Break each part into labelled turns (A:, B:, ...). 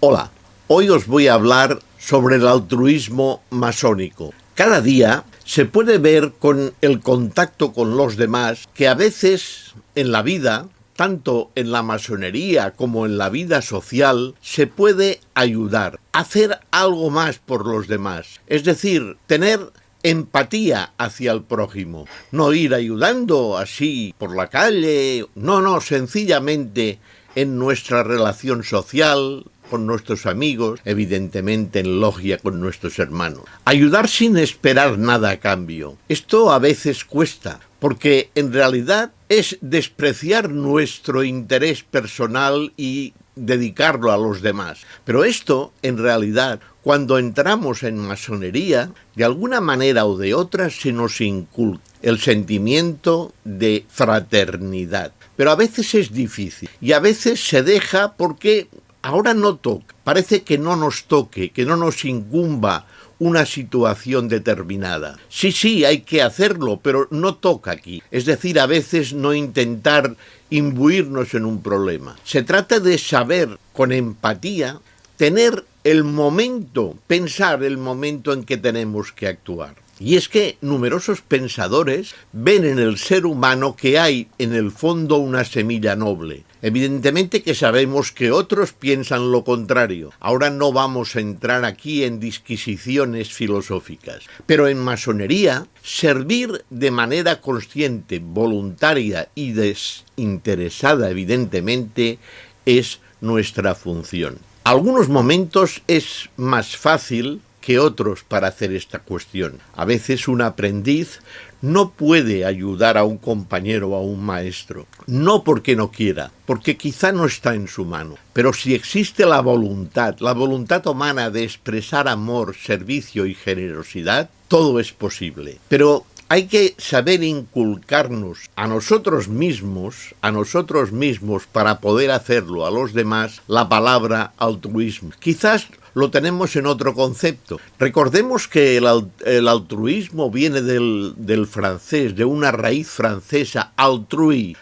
A: Hola, hoy os voy a hablar sobre el altruismo masónico. Cada día se puede ver con el contacto con los demás que a veces en la vida, tanto en la masonería como en la vida social, se puede ayudar, hacer algo más por los demás. Es decir, tener empatía hacia el prójimo, no ir ayudando así por la calle, no, sencillamente en nuestra relación social, con nuestros amigos, evidentemente en logia con nuestros hermanos. Ayudar sin esperar nada a cambio. Esto a veces cuesta, porque en realidad es despreciar nuestro interés personal y dedicarlo a los demás. Pero esto, en realidad, cuando entramos en masonería, de alguna manera o de otra se nos inculca el sentimiento de fraternidad. Pero a veces es difícil y a veces se deja porque ahora no toca. Parece que no nos toque, que no nos incumba una situación determinada. Sí, hay que hacerlo, pero no toca aquí. Es decir, a veces no intentar imbuirnos en un problema. Se trata de saber, con empatía, tener el momento, pensar el momento en que tenemos que actuar. Y es que numerosos pensadores ven en el ser humano que hay en el fondo una semilla noble. Evidentemente que sabemos que otros piensan lo contrario. Ahora no vamos a entrar aquí en disquisiciones filosóficas. Pero en masonería, servir de manera consciente, voluntaria y desinteresada, evidentemente, es nuestra función. Algunos momentos es más fácil que otros para hacer esta cuestión. A veces un aprendiz no puede ayudar a un compañero o a un maestro, no porque no quiera, porque quizá no está en su mano, pero si existe la voluntad humana de expresar amor, servicio y generosidad, todo es posible. Pero hay que saber inculcarnos a nosotros mismos para poder hacerlo a los demás la palabra altruismo. Quizás lo tenemos en otro concepto. Recordemos que el altruismo viene del francés, de una raíz francesa, altrui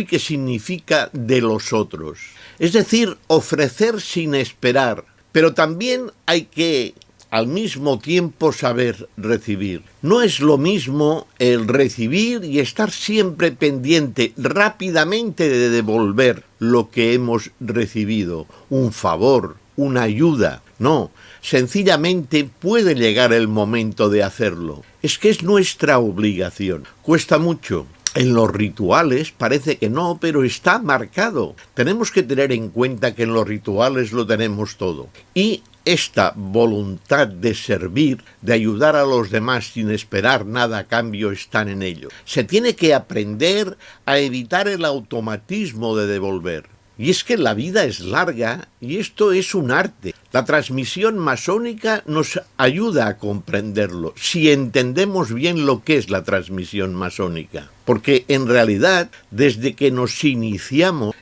A: que significa de los otros. Es decir, ofrecer sin esperar, pero también hay que al mismo tiempo saber recibir. No es lo mismo el recibir y estar siempre pendiente rápidamente de devolver lo que hemos recibido, un favor, una ayuda. No, sencillamente puede llegar el momento de hacerlo. Es que es nuestra obligación. Cuesta mucho. En los rituales parece que no, pero está marcado. Tenemos que tener en cuenta que en los rituales lo tenemos todo. Y esta voluntad de servir, de ayudar a los demás sin esperar nada a cambio, están en ello. Se tiene que aprender a evitar el automatismo de devolver. Y es que la vida es larga y esto es un arte. La transmisión masónica nos ayuda a comprenderlo, si entendemos bien lo que es la transmisión masónica. Porque en realidad, desde que nos iniciamos,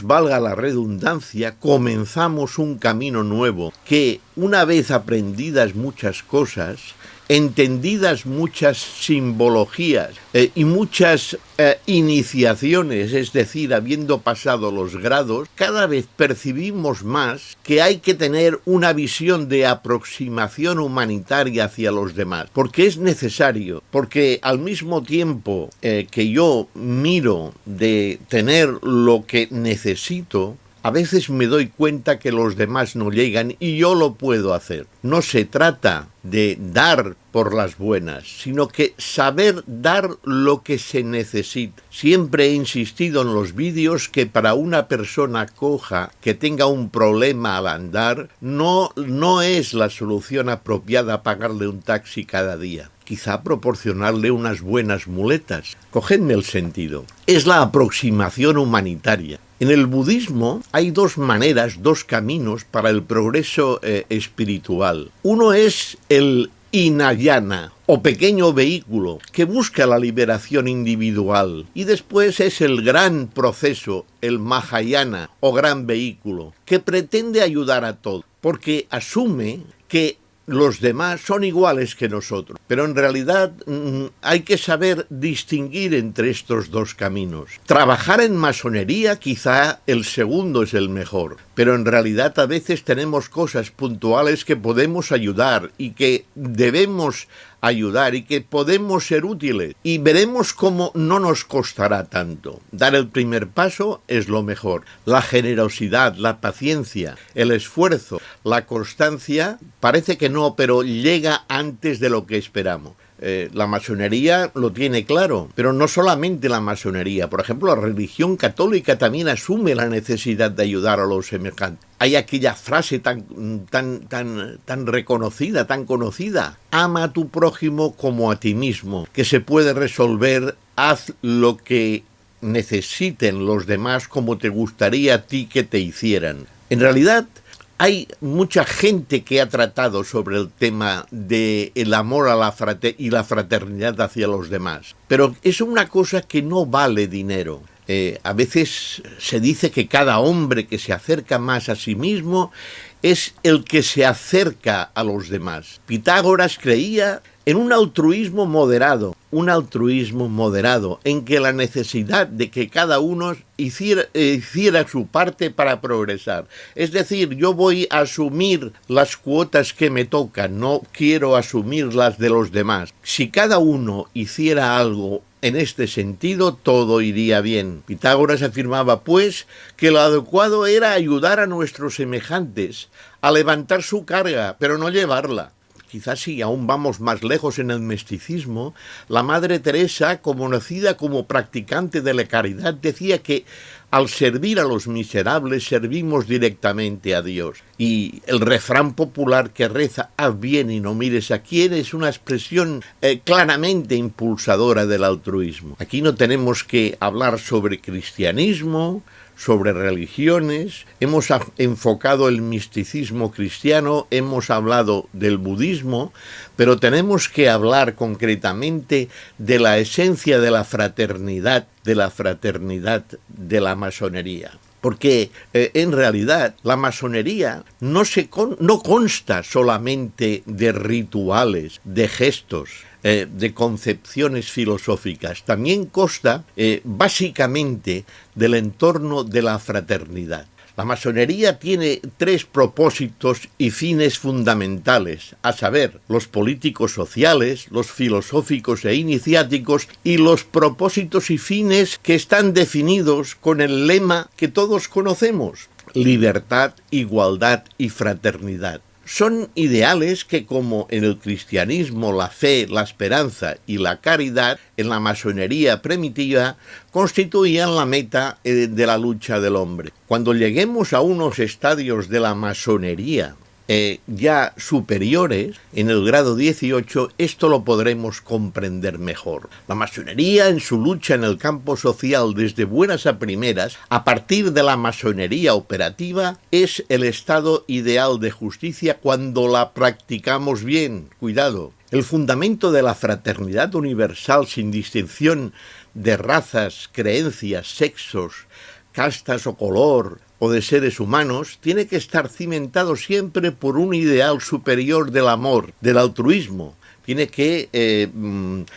A: valga la redundancia, comenzamos un camino nuevo, que una vez aprendidas muchas cosas, entendidas muchas simbologías y muchas iniciaciones, es decir, habiendo pasado los grados, cada vez percibimos más que hay que tener una visión de aproximación humanitaria hacia los demás, porque es necesario, porque al mismo tiempo que yo miro de tener lo que necesito, a veces me doy cuenta que los demás no llegan y yo lo puedo hacer. No se trata de dar por las buenas, sino que saber dar lo que se necesita. Siempre he insistido en los vídeos que para una persona coja que tenga un problema al andar, no es la solución apropiada pagarle un taxi cada día. Quizá proporcionarle unas buenas muletas. Cogedme el sentido. Es la aproximación humanitaria. En el budismo hay dos maneras, dos caminos para el progreso espiritual. Uno es el Hinayana, o pequeño vehículo, que busca la liberación individual. Y después es el gran proceso, el Mahayana, o gran vehículo, que pretende ayudar a todos, porque asume que los demás son iguales que nosotros. Pero en realidad hay que saber distinguir entre estos dos caminos. Trabajar en masonería, quizá el segundo es el mejor, pero en realidad a veces tenemos cosas puntuales que podemos ayudar y que debemos ayudar y que podemos ser útiles. Y veremos cómo no nos costará tanto. Dar el primer paso es lo mejor. La generosidad, la paciencia, el esfuerzo, la constancia, parece que no, pero llega antes de lo que esperamos. La masonería lo tiene claro, pero no solamente la masonería. Por ejemplo, la religión católica también asume la necesidad de ayudar a los semejantes. Hay aquella frase tan reconocida, tan conocida: ama a tu prójimo como a ti mismo, que se puede resolver. Haz lo que necesiten los demás como te gustaría a ti que te hicieran. En realidad, hay mucha gente que ha tratado sobre el tema del amor a la fraternidad hacia los demás, pero es una cosa que no vale dinero. A veces se dice que cada hombre que se acerca más a sí mismo es el que se acerca a los demás. Pitágoras creía en un altruismo moderado, en que la necesidad de que cada uno hiciera su parte para progresar. Es decir, yo voy a asumir las cuotas que me tocan, no quiero asumir las de los demás. Si cada uno hiciera algo en este sentido, todo iría bien. Pitágoras afirmaba, pues, que lo adecuado era ayudar a nuestros semejantes a levantar su carga, pero no llevarla. Quizás si aún vamos más lejos en el misticismo, la Madre Teresa, conocida como practicante de la caridad, decía que al servir a los miserables servimos directamente a Dios. Y el refrán popular que reza haz bien y no mires a quién es una expresión claramente impulsadora del altruismo. Aquí no tenemos que hablar sobre cristianismo, sobre religiones, hemos enfocado el misticismo cristiano, hemos hablado del budismo, pero tenemos que hablar concretamente de la esencia de la fraternidad de la masonería. Porque en realidad la masonería no consta solamente de rituales, de gestos, de concepciones filosóficas. También consta básicamente del entorno de la fraternidad. La masonería tiene tres propósitos y fines fundamentales, a saber, los políticos sociales, los filosóficos e iniciáticos y los propósitos y fines que están definidos con el lema que todos conocemos: libertad, igualdad y fraternidad. Son ideales que, como en el cristianismo, la fe, la esperanza y la caridad, en la masonería primitiva constituían la meta de la lucha del hombre. Cuando lleguemos a unos estadios de la masonería ya superiores, en el grado 18, esto lo podremos comprender mejor. La masonería, en su lucha en el campo social desde buenas a primeras, a partir de la masonería operativa, es el estado ideal de justicia cuando la practicamos bien. Cuidado. El fundamento de la fraternidad universal sin distinción de razas, creencias, sexos, castas o color, o de seres humanos, tiene que estar cimentado siempre por un ideal superior del amor, del altruismo. Tiene que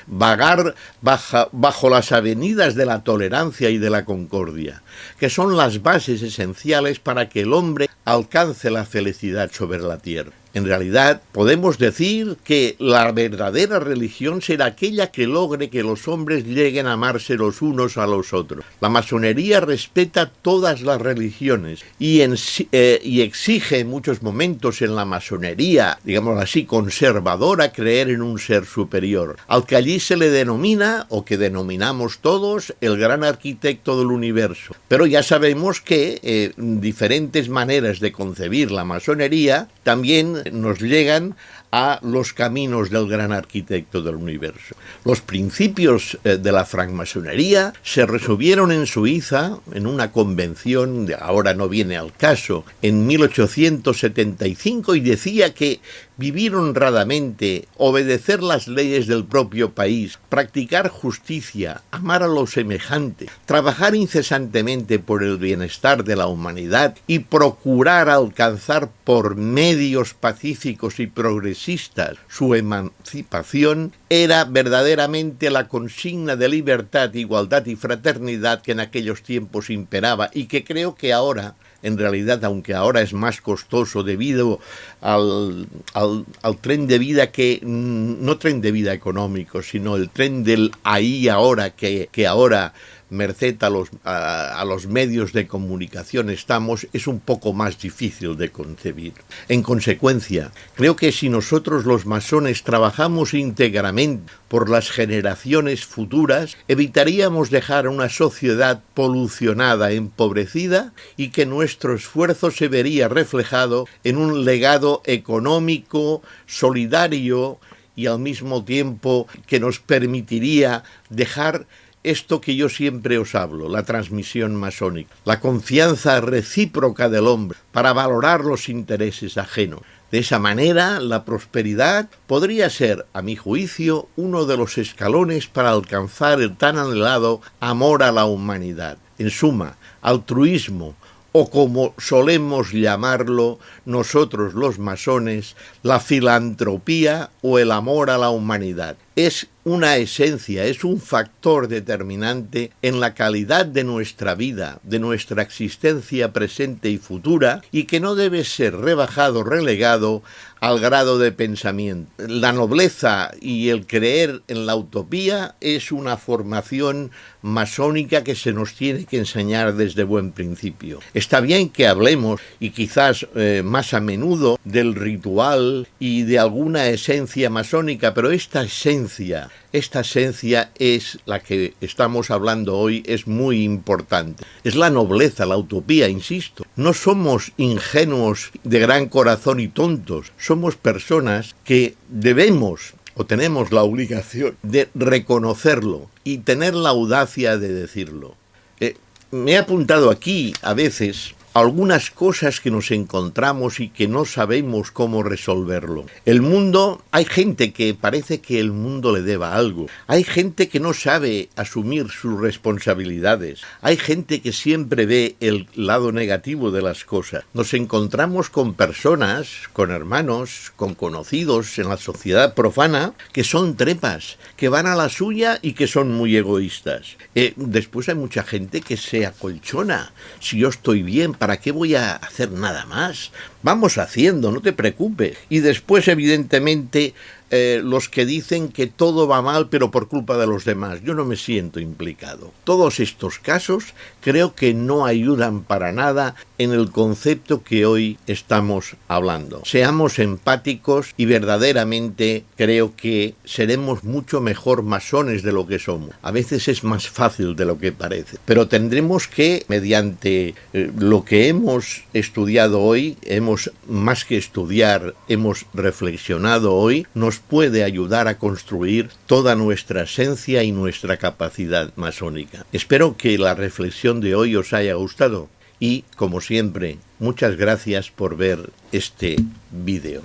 A: vagar bajo las avenidas de la tolerancia y de la concordia, que son las bases esenciales para que el hombre alcance la felicidad sobre la tierra. En realidad, podemos decir que la verdadera religión será aquella que logre que los hombres lleguen a amarse los unos a los otros. La masonería respeta todas las religiones y exige en muchos momentos en la masonería, digamos así, conservadora, creer en un ser superior, al que allí se le denomina, o que denominamos todos, el gran arquitecto del universo. Pero ya sabemos que diferentes maneras de concebir la masonería también nos llegan a los caminos del gran arquitecto del universo. Los principios de la francmasonería se resolvieron en Suiza en una convención, ahora no viene al caso, en 1875, y decía que vivir honradamente, obedecer las leyes del propio país, practicar justicia, amar a los semejantes, trabajar incesantemente por el bienestar de la humanidad y procurar alcanzar por medios pacíficos y progresistas su emancipación, era verdaderamente la consigna de libertad, igualdad y fraternidad que en aquellos tiempos imperaba y que creo que ahora en realidad, aunque ahora es más costoso debido al tren de vida no tren de vida económico, sino el tren del ahí y ahora, que ahora, merced a los medios de comunicación estamos, es un poco más difícil de concebir. En consecuencia, creo que si nosotros los masones trabajamos íntegramente por las generaciones futuras, evitaríamos dejar una sociedad polucionada, empobrecida, y que nuestro esfuerzo se vería reflejado en un legado económico, solidario y al mismo tiempo que nos permitiría dejar esto que yo siempre os hablo, la transmisión masónica, la confianza recíproca del hombre para valorar los intereses ajenos. De esa manera, la prosperidad podría ser, a mi juicio, uno de los escalones para alcanzar el tan anhelado amor a la humanidad. En suma, altruismo, o como solemos llamarlo nosotros los masones, la filantropía o el amor a la humanidad. Es una esencia, es un factor determinante en la calidad de nuestra vida, de nuestra existencia presente y futura, y que no debe ser rebajado, relegado al grado de pensamiento. La nobleza y el creer en la utopía es una formación masónica que se nos tiene que enseñar desde buen principio. Está bien que hablemos, y quizás más a menudo, del ritual y de alguna esencia masónica, pero esta esencia es la que estamos hablando hoy, es muy importante. Es la nobleza, la utopía, insisto. No somos ingenuos de gran corazón y tontos. Somos personas que debemos o tenemos la obligación de reconocerlo y tener la audacia de decirlo. Me he apuntado aquí a veces algunas cosas que nos encontramos y que no sabemos cómo resolverlo. El mundo, hay gente que parece que el mundo le deba algo. Hay gente que no sabe asumir sus responsabilidades. Hay gente que siempre ve el lado negativo de las cosas. Nos encontramos con personas, con hermanos, con conocidos en la sociedad profana que son trepas, que van a la suya y que son muy egoístas. Después hay mucha gente que se acolchona. Si yo estoy bien, ¿para qué voy a hacer nada más? Vamos haciendo, no te preocupes. Y después, evidentemente, los que dicen que todo va mal pero por culpa de los demás. Yo no me siento implicado. Todos estos casos creo que no ayudan para nada en el concepto que hoy estamos hablando. Seamos empáticos y verdaderamente creo que seremos mucho mejor masones de lo que somos. A veces es más fácil de lo que parece. Pero tendremos que, mediante lo que hemos estudiado hoy, más que estudiar, hemos reflexionado hoy, nos puede ayudar a construir toda nuestra esencia y nuestra capacidad masónica. Espero que la reflexión de hoy os haya gustado y, como siempre, muchas gracias por ver este vídeo.